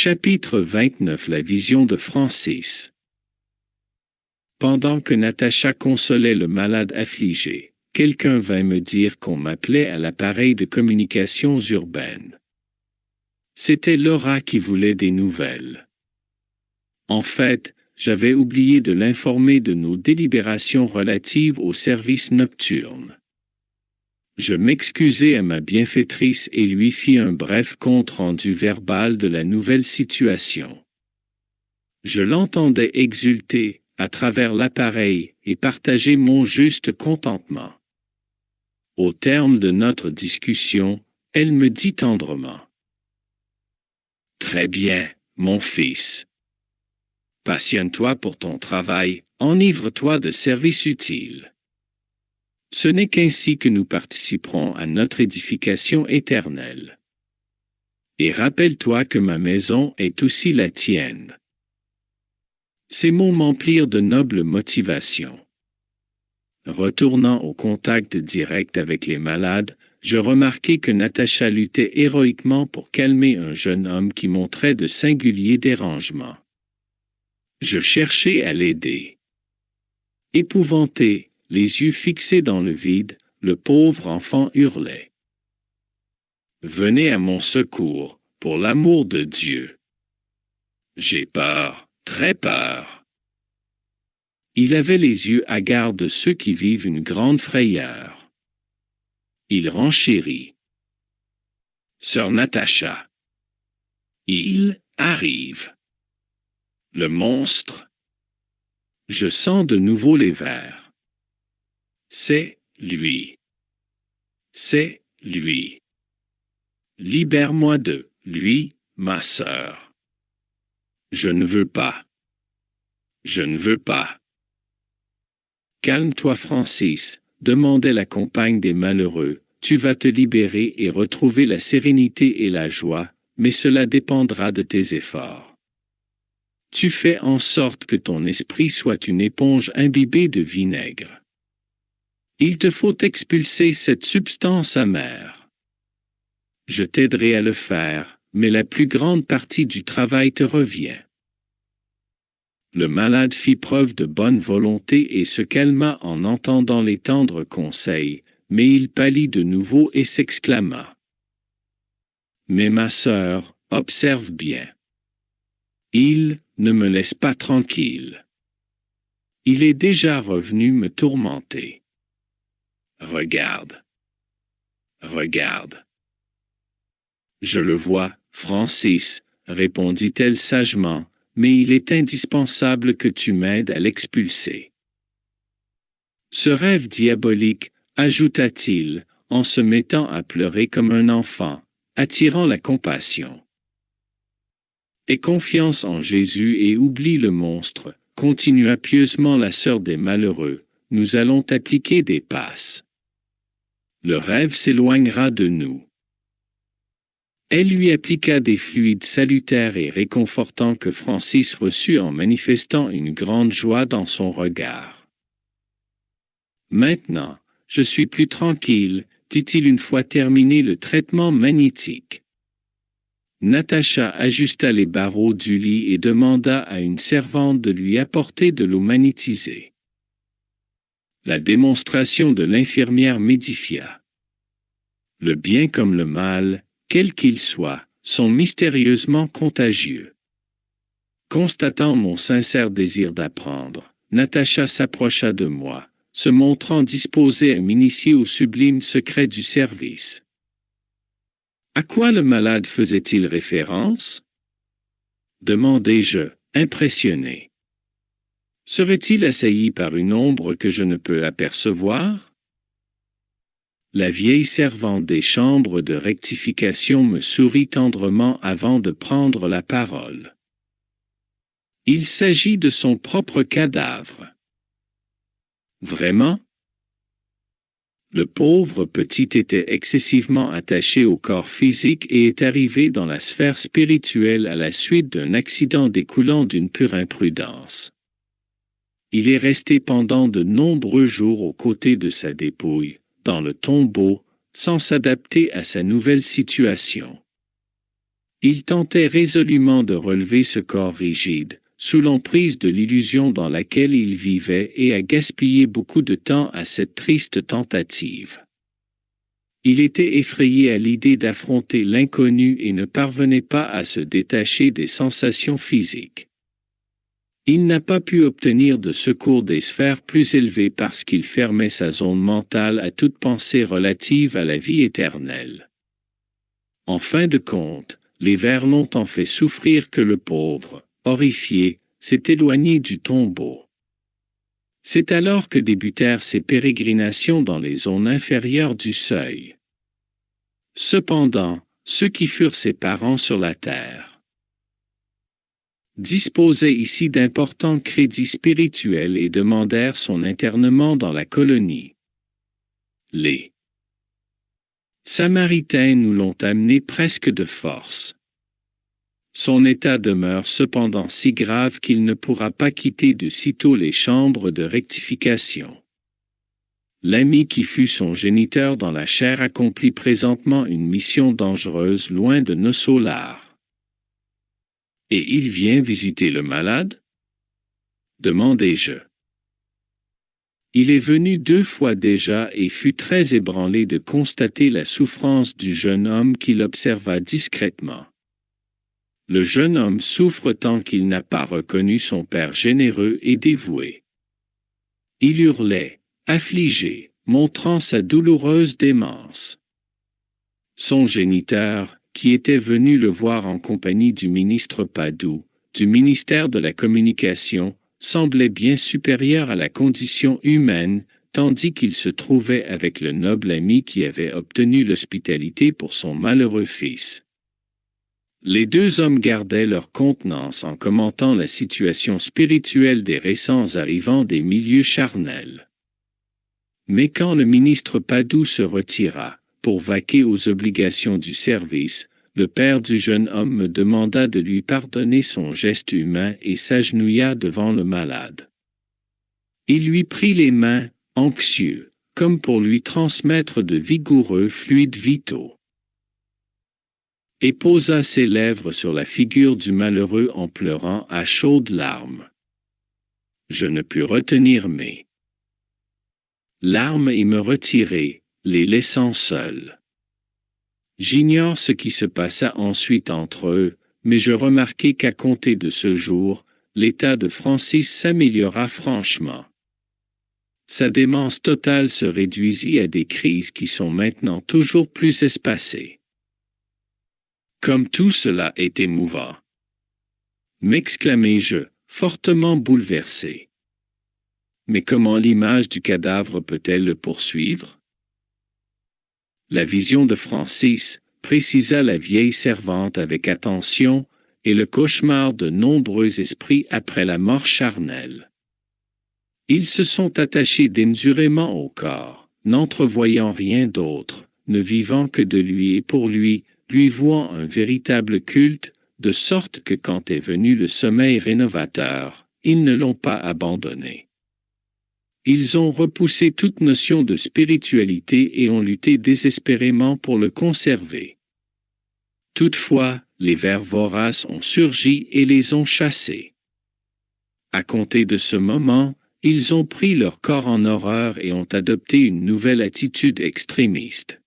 Chapitre 29 La vision de Francis. Pendant que Natacha consolait le malade affligé, quelqu'un vint me dire qu'on m'appelait à l'appareil de communications urbaines. C'était Laura qui voulait des nouvelles. En fait, j'avais oublié de l'informer de nos délibérations relatives au service nocturne. Je m'excusai à ma bienfaitrice et lui fis un bref compte-rendu verbal de la nouvelle situation. Je l'entendais exulter, à travers l'appareil, et partager mon juste contentement. Au terme de notre discussion, elle me dit tendrement: « Très bien, mon fils. Passionne-toi pour ton travail, enivre-toi de services utiles. Ce n'est qu'ainsi que nous participerons à notre édification éternelle. Et rappelle-toi que ma maison est aussi la tienne. » Ces mots m'emplirent de nobles motivations. Retournant au contact direct avec les malades, je remarquai que Natacha luttait héroïquement pour calmer un jeune homme qui montrait de singuliers dérangements. Je cherchai à l'aider. Épouvanté, les yeux fixés dans le vide, le pauvre enfant hurlait. « Venez à mon secours, pour l'amour de Dieu. J'ai peur, très peur. » Il avait les yeux hagards de ceux qui vivent une grande frayeur. Il renchérit. « Sœur Natacha. Il arrive. Le monstre. » Je sens de nouveau les vers. C'est lui. C'est lui. Libère-moi de lui, ma sœur. Je ne veux pas. Je ne veux pas. Calme-toi, Francis, demandait la compagne des malheureux. Tu vas te libérer et retrouver la sérénité et la joie, mais cela dépendra de tes efforts. Tu fais en sorte que ton esprit soit une éponge imbibée de vinaigre. Il te faut expulser cette substance amère. Je t'aiderai à le faire, mais la plus grande partie du travail te revient. Le malade fit preuve de bonne volonté et se calma en entendant les tendres conseils, mais il pâlit de nouveau et s'exclama. « Mais ma sœur, observe bien. Il ne me laisse pas tranquille. Il est déjà revenu me tourmenter. Regarde. Regarde. » « Je le vois, Francis, répondit-elle sagement, mais il est indispensable que tu m'aides à l'expulser. Ce rêve diabolique, ajouta-t-il, en se mettant à pleurer comme un enfant, attirant la compassion. Aie confiance en Jésus et oublie le monstre, continua pieusement la sœur des malheureux, nous allons t'appliquer des passes. Le rêve s'éloignera de nous. Elle lui appliqua des fluides salutaires et réconfortants que Francis reçut en manifestant une grande joie dans son regard. « Maintenant, je suis plus tranquille, » dit-il une fois terminé le traitement magnétique. Natacha ajusta les barreaux du lit et demanda à une servante de lui apporter de l'eau magnétisée. La démonstration de l'infirmière m'édifia. Le bien comme le mal, quels qu'ils soient, sont mystérieusement contagieux. Constatant mon sincère désir d'apprendre, Natacha s'approcha de moi, se montrant disposée à m'initier au sublime secret du service. À quoi le malade faisait-il référence? Demandai-je, impressionné. Serait-il assailli par une ombre que je ne peux apercevoir? La vieille servante des chambres de rectification me sourit tendrement avant de prendre la parole. Il s'agit de son propre cadavre. Vraiment? Le pauvre petit était excessivement attaché au corps physique et est arrivé dans la sphère spirituelle à la suite d'un accident découlant d'une pure imprudence. Il est resté pendant de nombreux jours aux côtés de sa dépouille, dans le tombeau, sans s'adapter à sa nouvelle situation. Il tentait résolument de relever ce corps rigide, sous l'emprise de l'illusion dans laquelle il vivait et a gaspillé beaucoup de temps à cette triste tentative. Il était effrayé à l'idée d'affronter l'inconnu et ne parvenait pas à se détacher des sensations physiques. Il n'a pas pu obtenir de secours des sphères plus élevées parce qu'il fermait sa zone mentale à toute pensée relative à la vie éternelle. En fin de compte, les vers l'ont tant fait souffrir que le pauvre, horrifié, s'est éloigné du tombeau. C'est alors que débutèrent ses pérégrinations dans les zones inférieures du seuil. Cependant, ceux qui furent ses parents sur la terre disposaient ici d'importants crédits spirituels et demandèrent son internement dans la colonie. Les Samaritains nous l'ont amené presque de force. Son état demeure cependant si grave qu'il ne pourra pas quitter de sitôt les chambres de rectification. L'ami qui fut son géniteur dans la chair accomplit présentement une mission dangereuse loin de nos solars. Et il vient visiter le malade? Demandai-je. Il est venu 2 fois déjà et fut très ébranlé de constater la souffrance du jeune homme qu'il observa discrètement. Le jeune homme souffre tant qu'il n'a pas reconnu son père généreux et dévoué. Il hurlait, affligé, montrant sa douloureuse démence. Son géniteur, qui était venu le voir en compagnie du ministre Padoue, du ministère de la Communication, semblait bien supérieur à la condition humaine, tandis qu'il se trouvait avec le noble ami qui avait obtenu l'hospitalité pour son malheureux fils. Les 2 hommes gardaient leur contenance en commentant la situation spirituelle des récents arrivants des milieux charnels. Mais quand le ministre Padoue se retira, pour vaquer aux obligations du service, le père du jeune homme me demanda de lui pardonner son geste humain et s'agenouilla devant le malade. Il lui prit les mains, anxieux, comme pour lui transmettre de vigoureux fluides vitaux, et posa ses lèvres sur la figure du malheureux en pleurant à chaudes larmes. Je ne pus retenir mes larmes et me retirai, les laissant seuls. J'ignore ce qui se passa ensuite entre eux, mais je remarquai qu'à compter de ce jour, l'état de Francis s'améliora franchement. Sa démence totale se réduisit à des crises qui sont maintenant toujours plus espacées. Comme tout cela est émouvant, m'exclamai-je, fortement bouleversé. Mais comment l'image du cadavre peut-elle le poursuivre? La vision de Francis, précisa la vieille servante avec attention, est le cauchemar de nombreux esprits après la mort charnelle. Ils se sont attachés démesurément au corps, n'entrevoyant rien d'autre, ne vivant que de lui et pour lui, lui vouant un véritable culte, de sorte que quand est venu le sommeil rénovateur, ils ne l'ont pas abandonné. Ils ont repoussé toute notion de spiritualité et ont lutté désespérément pour le conserver. Toutefois, les vers voraces ont surgi et les ont chassés. À compter de ce moment, ils ont pris leur corps en horreur et ont adopté une nouvelle attitude extrémiste.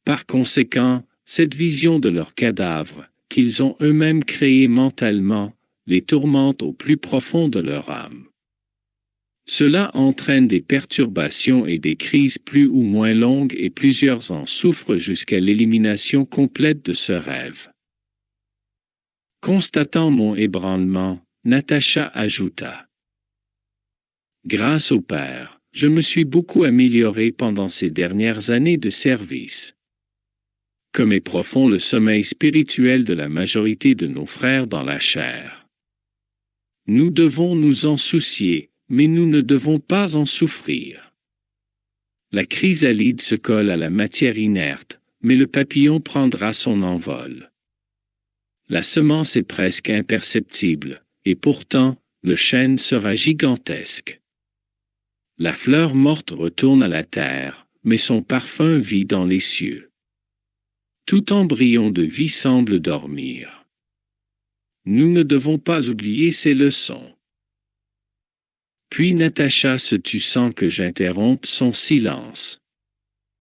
Par conséquent, cette vision de leurs cadavres, qu'ils ont eux-mêmes créée mentalement, les tourmente au plus profond de leur âme. Cela entraîne des perturbations et des crises plus ou moins longues et plusieurs en souffrent jusqu'à l'élimination complète de ce rêve. Constatant mon ébranlement, Natacha ajouta. Grâce au Père, je me suis beaucoup amélioré pendant ces dernières années de service. Comme est profond le sommeil spirituel de la majorité de nos frères dans la chair. Nous devons nous en soucier, mais nous ne devons pas en souffrir. La chrysalide se colle à la matière inerte, mais le papillon prendra son envol. La semence est presque imperceptible, et pourtant, le chêne sera gigantesque. La fleur morte retourne à la terre, mais son parfum vit dans les cieux. Tout embryon de vie semble dormir. Nous ne devons pas oublier ces leçons. Puis Natacha se tut sans que j'interrompe son silence.